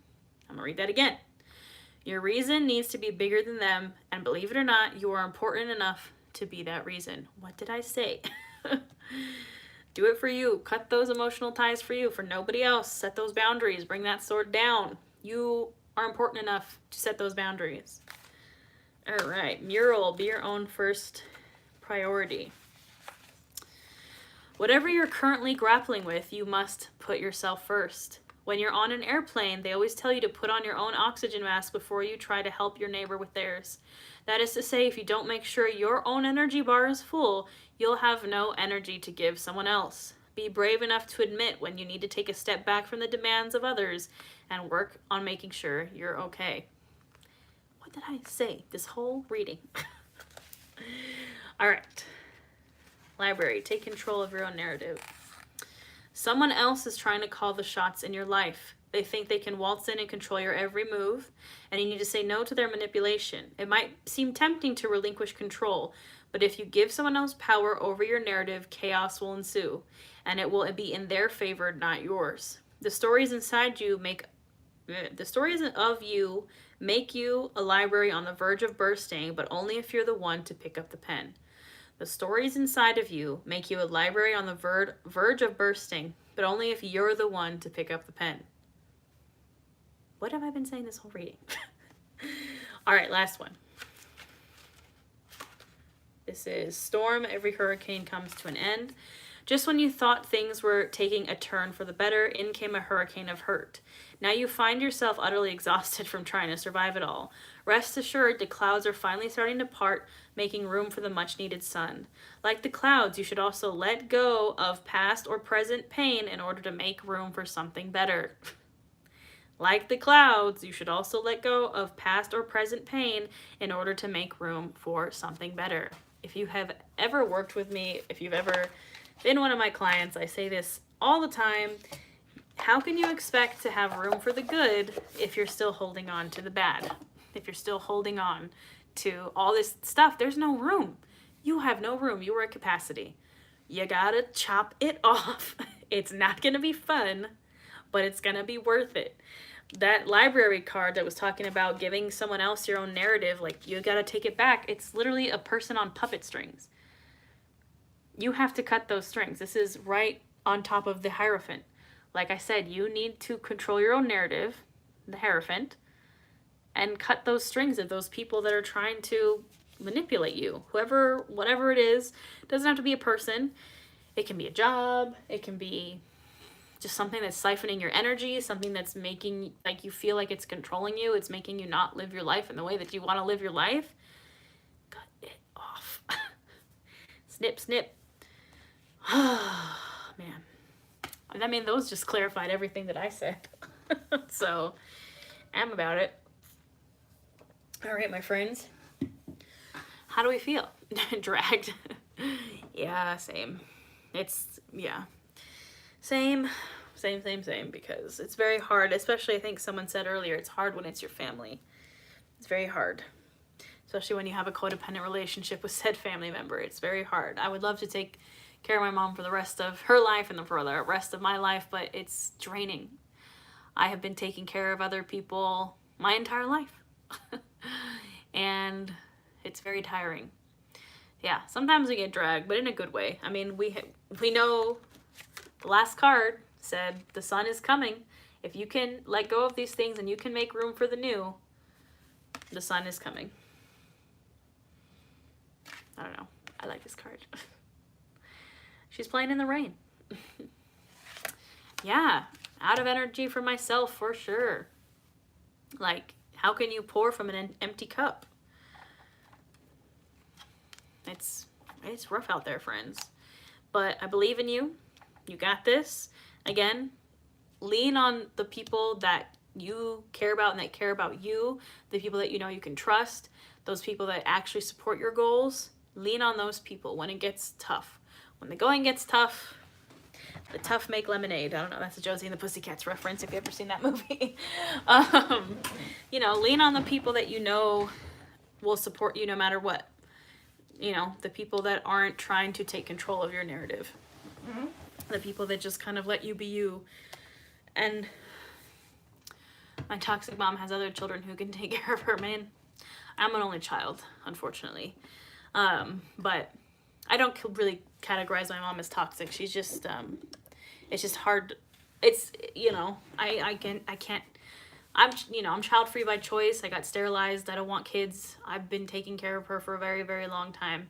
I'm gonna read that again. Your reason needs to be bigger than them, and believe it or not, you are important enough to be that reason. What did I say? Do it for you. Cut those emotional ties for you, for nobody else. Set those boundaries. Bring that sword down. You are important enough to set those boundaries. All right, mural, be your own first priority. Whatever you're currently grappling with, you must put yourself first. When you're on an airplane, they always tell you to put on your own oxygen mask before you try to help your neighbor with theirs. That is to say, if you don't make sure your own energy bar is full, you'll have no energy to give someone else. Be brave enough to admit when you need to take a step back from the demands of others and work on making sure you're okay. What did I say this whole reading? All right. Library, take control of your own narrative. Someone else is trying to call the shots in your life. They think they can waltz in and control your every move, and you need to say no to their manipulation. It might seem tempting to relinquish control, but if you give someone else power over your narrative, chaos will ensue, and it will be in their favor, not yours. The stories inside you the stories of you make you a library on the verge of bursting, but only if you're the one to pick up the pen. The stories inside of you make you a library on the verge of bursting, but only if you're the one to pick up the pen. What have I been saying this whole reading? All right, last one. This is Storm, every hurricane comes to an end. Just when you thought things were taking a turn for the better, in came a hurricane of hurt. Now you find yourself utterly exhausted from trying to survive it all. Rest assured, the clouds are finally starting to part, making room for the much-needed sun. Like the clouds, you should also let go of past or present pain in order to make room for something better. Like the clouds, you should also let go of past or present pain in order to make room for something better. If you have ever worked with me, if you've ever been one of my clients, I say this all the time. How can you expect to have room for the good if you're still holding on to the bad? If you're still holding on to all this stuff, there's no room. You have no room. You are at capacity. You gotta chop it off. It's not gonna be fun, but it's gonna be worth it. That library card that was talking about giving someone else your own narrative, like you gotta take it back. It's literally a person on puppet strings. You have to cut those strings. This is right on top of the Hierophant. Like I said, you need to control your own narrative, the Hierophant, and cut those strings of those people that are trying to manipulate you. Whoever, whatever it is, it doesn't have to be a person. It can be a job. It can be just something that's siphoning your energy, something that's making like you feel like it's controlling you. It's making you not live your life in the way that you want to live your life. Cut it off. Snip, snip. Man. I mean, those just clarified everything that I said. So, I'm about it. All right, my friends. How do we feel? Dragged. Yeah, same. It's, yeah. Same, because it's very hard, especially I think someone said earlier, it's hard when it's your family. It's very hard. Especially when you have a codependent relationship with said family member. It's very hard. I would love to take care of my mom for the rest of her life and for the rest of my life, but it's draining. I have been taking care of other people my entire life. And it's very tiring. Yeah, sometimes we get dragged, but in a good way. I mean, we know the last card said the sun is coming. If you can let go of these things and you can make room for the new, the sun is coming. I don't know. I like this card. She's playing in the rain. Yeah, out of energy for myself for sure. Like, how can you pour from an empty cup? It's rough out there, friends. But I believe in you. You got this. Again, lean on the people that you care about and that care about you, the people that you know you can trust, those people that actually support your goals. Lean on those people when it gets tough. When the going gets tough, the tough make lemonade. I don't know, that's a Josie and the Pussycats reference if you've ever seen that movie. You know, lean on the people that you know will support you no matter what. You know, the people that aren't trying to take control of your narrative. Mm-hmm. The people that just kind of let you be you. And my toxic mom has other children who can take care of her. Man, I'm an only child, unfortunately. But I don't really categorize my mom as toxic. She's just, it's just hard. It's, you know, I'm child free by choice. I got sterilized. I don't want kids. I've been taking care of her for a very, very long time.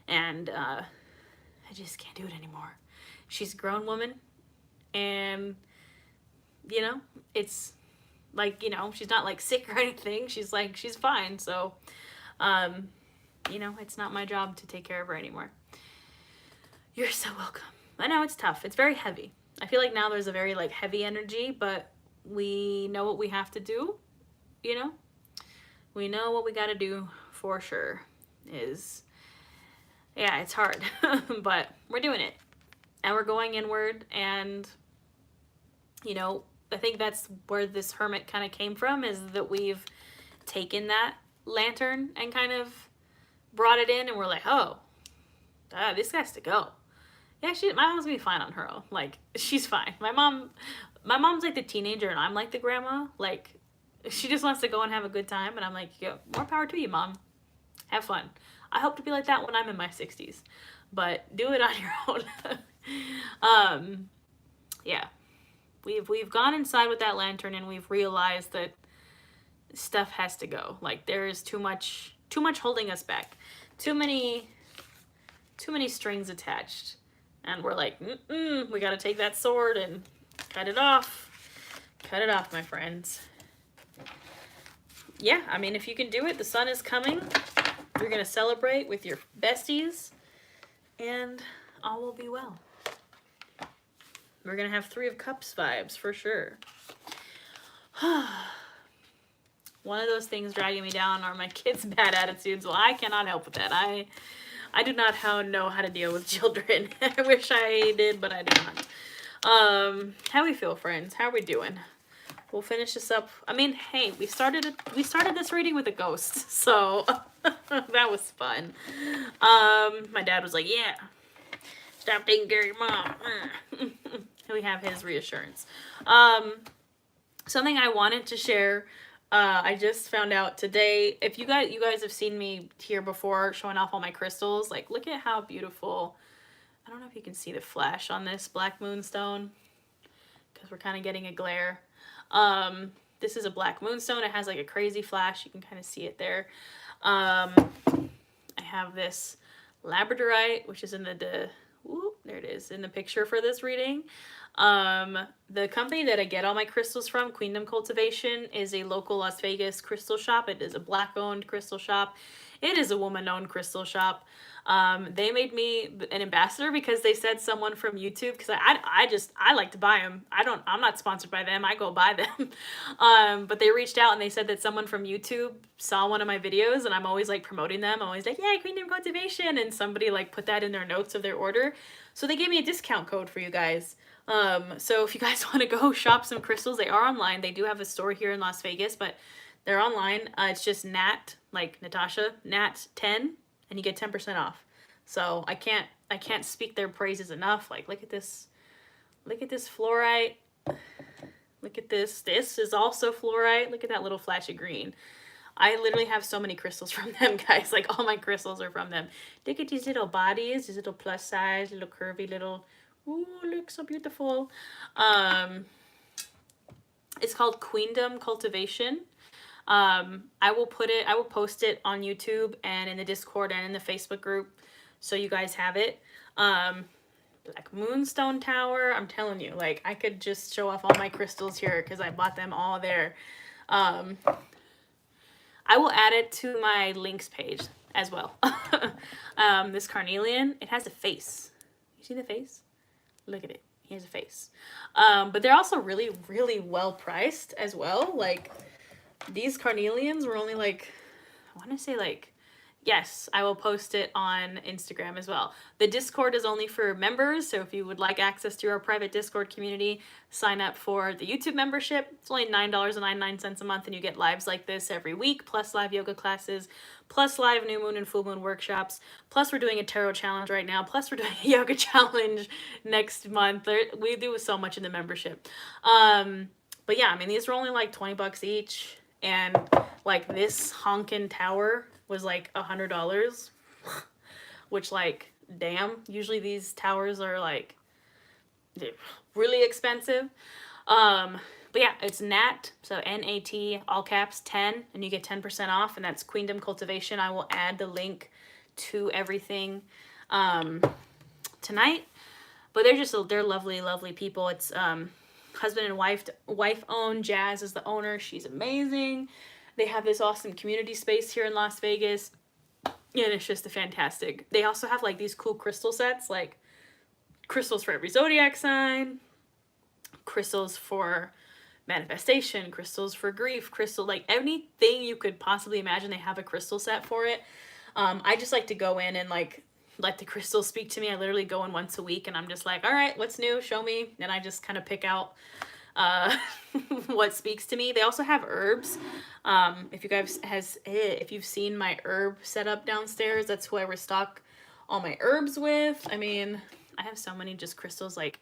And, I just can't do it anymore. She's a grown woman. And, you know, it's like, you know, she's not like sick or anything. She's like, she's fine. So, you know, it's not my job to take care of her anymore. You're so welcome. I know it's tough. It's very heavy. I feel like now there's a very like heavy energy, but we know what we have to do, you know? We know what we got to do for sure. Yeah, it's hard, but we're doing it. And we're going inward, and, you know, I think that's where this hermit kind of came from, is that we've taken that lantern and kind of brought it in, and we're like, oh, this has to go. Yeah, my mom's gonna be fine on her own. Like, she's fine. My mom's like the teenager, and I'm like the grandma. Like, she just wants to go and have a good time, and I'm like, yo, more power to you, Mom. Have fun. I hope to be like that when I'm in my 60s, but do it on your own. Yeah, we've gone inside with that lantern, and we've realized that stuff has to go. Like, there is too much holding us back. Too many strings attached. And we're like, we got to take that sword and cut it off. Cut it off, my friends. Yeah, I mean, if you can do it, the sun is coming. You're going to celebrate with your besties, and all will be well. We're going to have Three of Cups vibes for sure. One of those things dragging me down are my kids' bad attitudes. Well, I cannot help with that. I do not know how to deal with children. I wish I did, but I do not. How we feel, friends? How are we doing? We'll finish this up. I mean, hey, we started this reading with a ghost, so that was fun. My dad was like, yeah, stop taking care of your mom. We have his reassurance. Something I wanted to share, I just found out today. If you guys have seen me here before showing off all my crystals, like, look at how beautiful. I don't know if you can see the flash on this black moonstone, because we're kind of getting a glare. This is a black moonstone. It has like a crazy flash. You can kind of see it there. I have this labradorite, which is in there it is in the picture for this reading. The company that I get all my crystals from, Queendom Cultivation, is a local Las Vegas crystal shop. It is a black-owned crystal shop. It is a woman-owned crystal shop. They made me an ambassador because they said someone from YouTube, because I like to buy them. I'm not sponsored by them. I go buy them. But they reached out and they said that someone from YouTube saw one of my videos, and I'm always like promoting them. I'm always like, yeah, Queendom Cultivation. And somebody like put that in their notes of their order. So they gave me a discount code for you guys. So if you guys want to go shop some crystals, they are online. They do have a store here in Las Vegas, but they're online. It's just Nat, like Natasha, Nat 10, and you get 10% off. So I can't speak their praises enough. Like, look at this fluorite. Look at this. This is also fluorite. Look at that little flash of green. I literally have so many crystals from them, guys. Like, all my crystals are from them. Look at these little bodies, these little plus size, little curvy little. Ooh, look so beautiful. It's called Queendom Cultivation. I will post it on YouTube and in the Discord and in the Facebook group, so you guys have it. Like Moonstone Tower, I'm telling you, like, I could just show off all my crystals here because I bought them all there. I will add it to my links page as well. This carnelian, it has a face. You see the face? Look at it. He has a face. But they're also really, really well priced as well. Like, these carnelians were only like, I want to say like, yes, I will post it on Instagram as well. The Discord is only for members, so if you would like access to our private Discord community, sign up for the YouTube membership. It's only $9.99 a month, and you get lives like this every week, plus live yoga classes, plus live new moon and full moon workshops, plus we're doing a tarot challenge right now, plus we're doing a yoga challenge next month. We do so much in the membership. But yeah, I mean, these are only like $20 each, and like this honkin' tower was like $100, which, like, damn, usually these towers are like really expensive. But yeah, it's Nat, so N-A-T, all caps, 10, and you get 10% off, and that's Queendom Cultivation. I will add the link to everything tonight. But they're lovely, lovely people. It's husband and wife owned. Jazz is the owner. She's amazing. They have this awesome community space here in Las Vegas, and it's just a fantastic. They also have like these cool crystal sets, like crystals for every zodiac sign, crystals for manifestation, crystals for grief, like anything you could possibly imagine. They have a crystal set for it. I just like to go in and like let the crystals speak to me. I literally go in once a week, and I'm just like, all right, what's new? Show me. And I just kind of pick out what speaks to me. They also have herbs. If you've seen my herb setup downstairs, that's who I restock all my herbs with. I mean, I have so many just crystals. Like,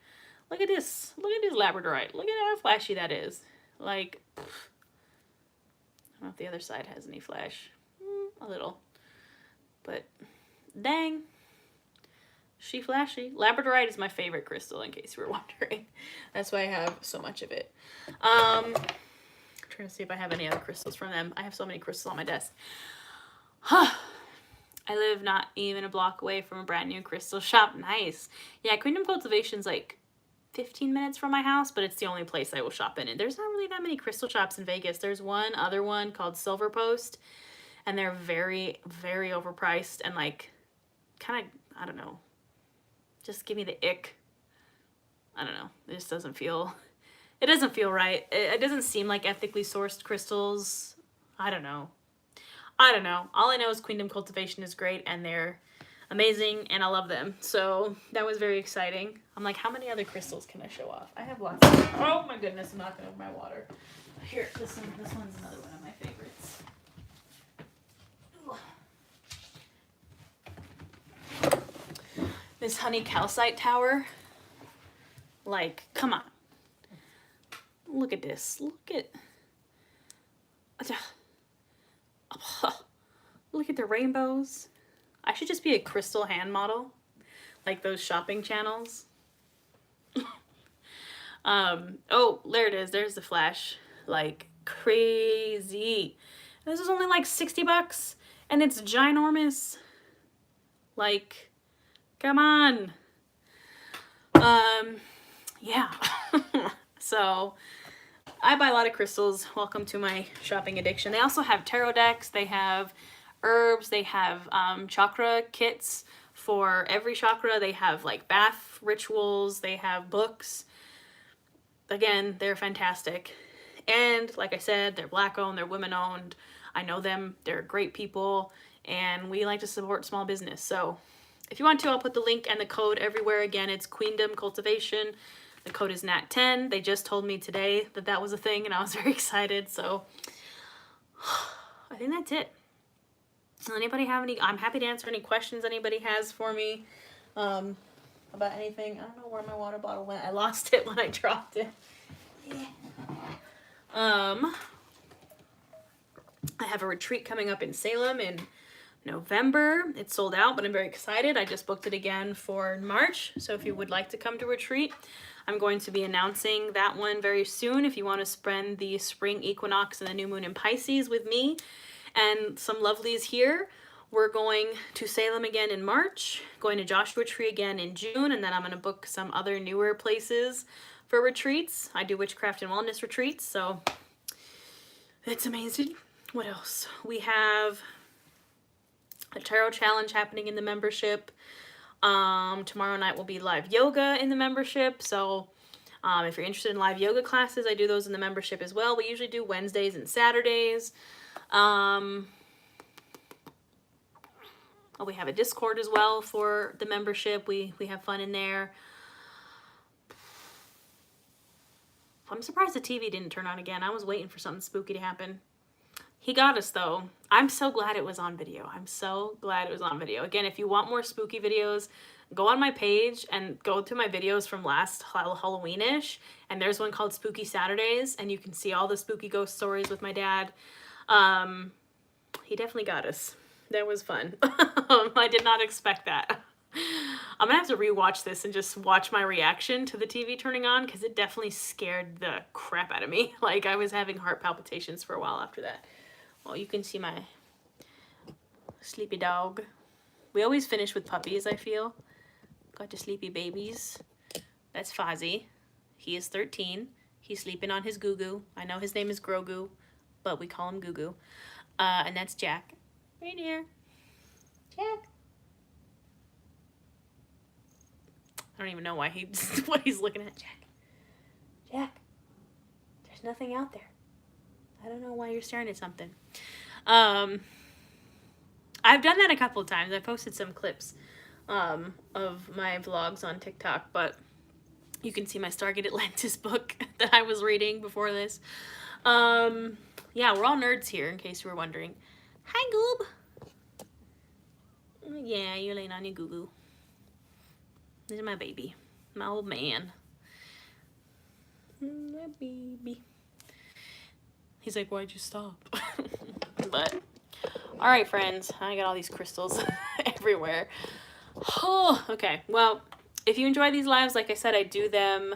look at this labradorite. Look at how flashy that is. Like, I don't know if the other side has any flash. A little, but dang, she flashy. Labradorite is my favorite crystal, in case you were wondering. That's why I have so much of it. I'm trying to see if I have any other crystals from them. I have so many crystals on my desk. I live not even a block away from a brand new crystal shop. Nice. Yeah, Queendom Cultivation's like 15 minutes from my house, but it's the only place I will shop in. And there's not really that many crystal shops in Vegas. There's one other one called Silver Post, and they're very, very overpriced and like kind of, I don't know, just give me the ick. I don't know. It just doesn't feel right. It doesn't seem like ethically sourced crystals. I don't know. All I know is Queendom Cultivation is great and they're amazing and I love them. So that was very exciting. I'm like, how many other crystals can I show off? I have lots of, oh my goodness, I'm knocking over my water. Here, this one's another one of my favorites. Ooh. This honey calcite tower. Like, come on. Look at this. Look at the rainbows. I should just be a crystal hand model, like those shopping channels. Oh, there it is. There's the flash. Like crazy. This is only like $60 and it's ginormous. Like, come on. Yeah. So I buy a lot of crystals. Welcome to my shopping addiction. They also have tarot decks. They have herbs. They have chakra kits for every chakra. They have like bath rituals. They have books. Again, they're fantastic. And like I said, they're Black owned, they're women owned. I know them. They're great people. And we like to support small business. So if you want to, I'll put the link and the code everywhere. Again, it's Queendom Cultivation. The code is NAT10. They just told me today that that was a thing, and I was very excited. So I think that's it. Does anybody have any? I'm happy to answer any questions anybody has for me about anything. I don't know where my water bottle went. I lost it when I dropped it. Yeah. I have a retreat coming up in Salem in November. It's sold out, but I'm very excited. I just booked it again for March. So if you would like to come to retreat, I'm going to be announcing that one very soon. If you want to spend the spring equinox and the new moon in Pisces with me and some lovelies here, we're going to Salem again in March, going to Joshua Tree again in June, and then I'm going to book some other newer places for retreats. I do witchcraft and wellness retreats, so it's amazing. What else? We have a tarot challenge happening in the membership. Tomorrow night will be live yoga in the membership. So if you're interested in live yoga classes, I do those in the membership as well. We usually do Wednesdays and Saturdays. We have a Discord as well for the membership. We have fun in there. I'm surprised the TV didn't turn on again. I was waiting for something spooky to happen. He got us though. I'm so glad it was on video. I'm so glad it was on video. Again, if you want more spooky videos, go on my page and go to my videos from last Halloween-ish. And there's one called Spooky Saturdays, and you can see all the spooky ghost stories with my dad. He definitely got us. That was fun. I did not expect that. I'm gonna have to rewatch this and just watch my reaction to the TV turning on, because it definitely scared the crap out of me. Like, I was having heart palpitations for a while after that. Well, you can see my sleepy dog. We always finish with puppies, I feel. Got the sleepy babies. That's Fozzie. He is 13. He's sleeping on his Goo-Goo. I know his name is Grogu, but we call him Goo-Goo. And that's Jack. Right here. Jack. I don't even know why what he's looking at. Jack. Jack. There's nothing out there. I don't know why you're staring at something. I've done that a couple of times. I posted some clips of my vlogs on TikTok, but you can see my Stargate Atlantis book that I was reading before this. Yeah, we're all nerds here, in case you were wondering. Hi, Goob. Yeah, you're laying on your Goo-Goo. This is my baby. My old man. My baby. He's like, why'd you stop? But, all right, friends. I got all these crystals everywhere. Oh, okay. Well, if you enjoy these lives, like I said, I do them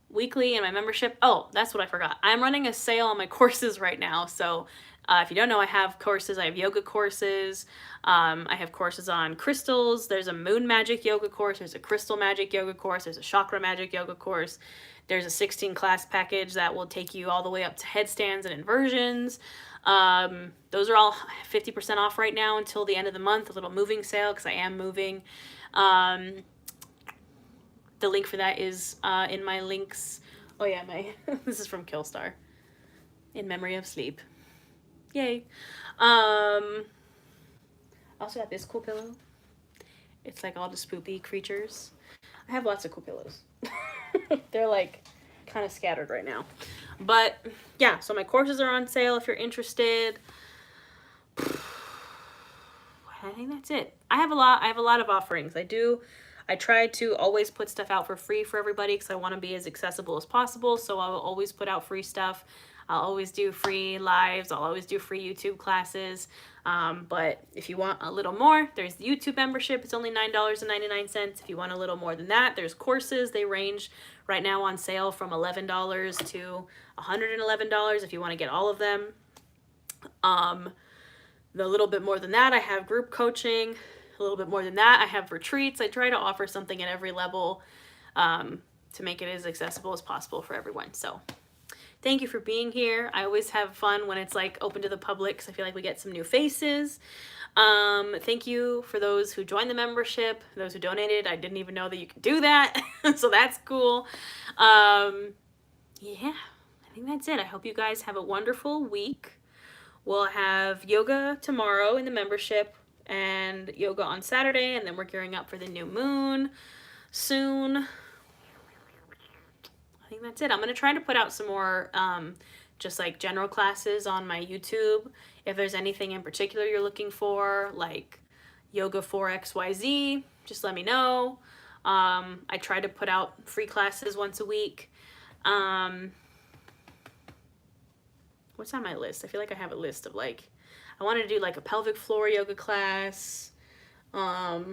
weekly in my membership. Oh, that's what I forgot. I'm running a sale on my courses right now. So If you don't know, I have courses. I have yoga courses. I have courses on crystals. There's a moon magic yoga course. There's a crystal magic yoga course. There's a chakra magic yoga course. There's a 16 class package that will take you all the way up to headstands and inversions. Those are all 50% off right now until the end of the month, a little moving sale because I am moving. The link for that is in my links. Oh yeah, this is from Killstar. In memory of sleep. Yay. I also got this cool pillow. It's like all the spoopy creatures. I have lots of cool pillows. They're like kind of scattered right now. But yeah, so my courses are on sale if you're interested. I think that's it. I have a lot of offerings. I try to always put stuff out for free for everybody because I want to be as accessible as possible. So I will always put out free stuff. I'll always do free lives. I'll always do free YouTube classes. But if you want a little more, there's the YouTube membership. It's only $9.99. If you want a little more than that, there's courses. They range right now on sale from $11 to $111 if you want to get all of them. A little bit more than that, I have group coaching. A little bit more than that, I have retreats. I try to offer something at every level to make it as accessible as possible for everyone. So thank you for being here. I always have fun when it's like open to the public because I feel like we get some new faces. Thank you for those who joined the membership, those who donated. I didn't even know that you could do that. So that's cool. Yeah, I think that's it. I hope you guys have a wonderful week. We'll have yoga tomorrow in the membership and yoga on Saturday, and then we're gearing up for the new moon soon. I think that's it. I'm going to try to put out some more just like general classes on my YouTube. If there's anything in particular you're looking for, like yoga for XYZ, just let me know. I try to put out free classes once a week. What's on my list? I feel like I have a list of like, I want to do like a pelvic floor yoga class. I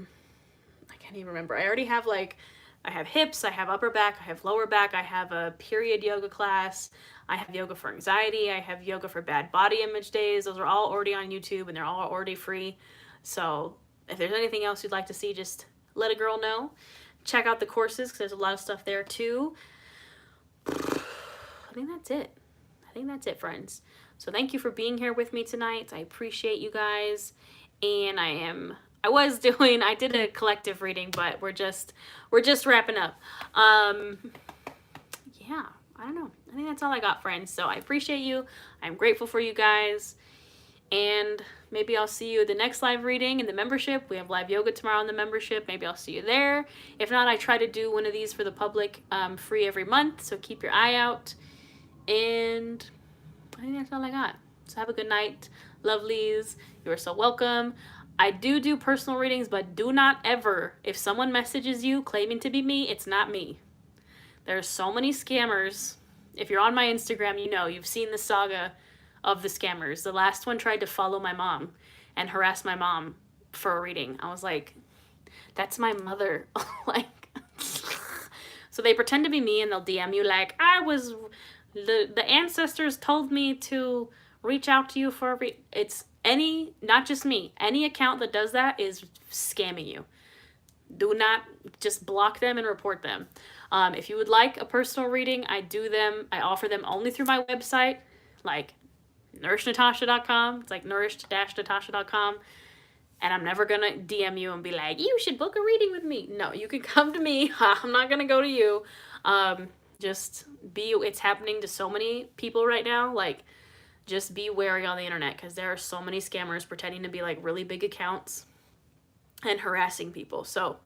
can't even remember. I already have like, I have hips, I have upper back, I have lower back, I have a period yoga class, I have yoga for anxiety, I have yoga for bad body image days. Those are all already on YouTube and they're all already free. So if there's anything else you'd like to see, just let a girl know. Check out the courses because there's a lot of stuff there too. I think that's it. I think that's it, friends. So thank you for being here with me tonight. I appreciate you guys. And I did a collective reading, but we're just wrapping up. Yeah, I don't know. I think that's all I got, friends. So I appreciate you. I'm grateful for you guys. And maybe I'll see you at the next live reading in the membership. We have live yoga tomorrow in the membership. Maybe I'll see you there. If not, I try to do one of these for the public free every month. So keep your eye out. And I think that's all I got. So have a good night, lovelies. You are so welcome. I do personal readings, but do not ever, if someone messages you claiming to be me, it's not me. There's so many scammers. If you're on my Instagram, you know, you've seen the saga of the scammers. The last one tried to follow my mom and harass my mom for a reading. I was like, that's my mother. Like, so they pretend to be me and they'll DM you like, the ancestors told me to reach out to you for not just me, any account that does that is scamming you. Do not, just block them and report them. If you would like a personal reading, I offer them only through my website, like nourishnatasha.com. It's like nourished-natasha.com. And I'm never going to DM you and be like, you should book a reading with me. No, you can come to me. I'm not going to go to you. It's happening to so many people right now. Like, just be wary on the internet because there are so many scammers pretending to be like really big accounts and harassing people. So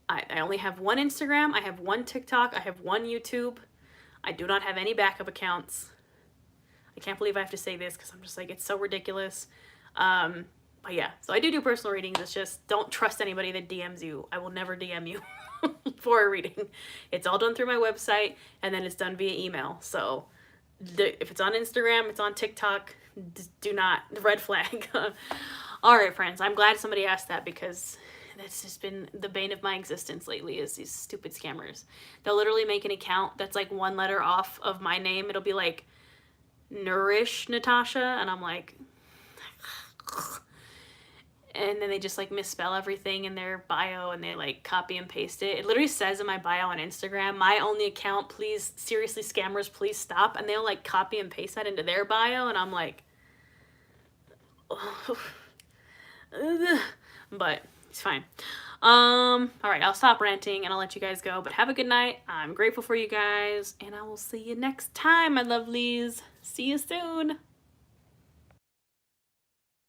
I only have one Instagram. I have one TikTok. I have one YouTube. I do not have any backup accounts. I can't believe I have to say this because I'm just like, it's so ridiculous. But yeah, so I do personal readings. It's just don't trust anybody that DMs you. I will never DM you for a reading. It's all done through my website and then it's done via email. So if it's on Instagram, it's on TikTok, do not, red flag. All right, friends, I'm glad somebody asked that because that's just been the bane of my existence lately is these stupid scammers. They'll literally make an account that's like one letter off of my name. It'll be like nourish Natasha, and I'm like, and then they just like misspell everything in their bio and they like copy and paste it. It literally says in my bio on Instagram, my only account, please, seriously, scammers, please stop. And they'll like copy and paste that into their bio, and I'm like, but it's fine. All right, I'll stop ranting and I'll let you guys go, but have a good night. I'm grateful for you guys, and I will see you next time, my lovelies. See you soon.